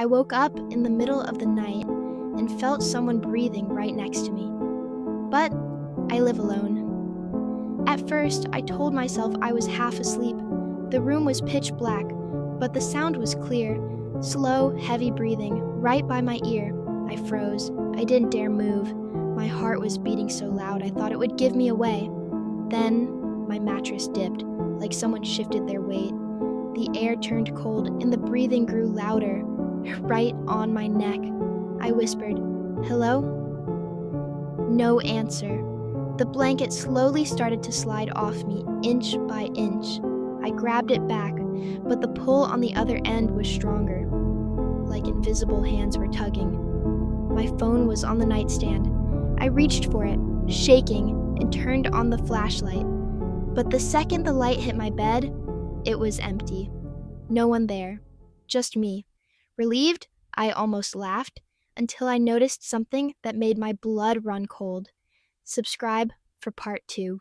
I woke up in the middle of the night and felt someone breathing right next to me. But I live alone. At first, I told myself I was half asleep. The room was pitch black, but the sound was clear. Slow, heavy breathing, right by my ear. I froze. I didn't dare move. My heart was beating so loud I thought it would give me away. Then, my mattress dipped, like someone shifted their weight. The air turned cold and the breathing grew louder, right on my neck. I whispered, "Hello?" No answer. The blanket slowly started to slide off me, inch by inch. I grabbed it back, but the pull on the other end was stronger, like invisible hands were tugging. My phone was on the nightstand. I reached for it, shaking, and turned on the flashlight. But the second the light hit my bed, it was empty. No one there. Just me. Relieved, I almost laughed, until I noticed something that made my blood run cold. Subscribe for part 2.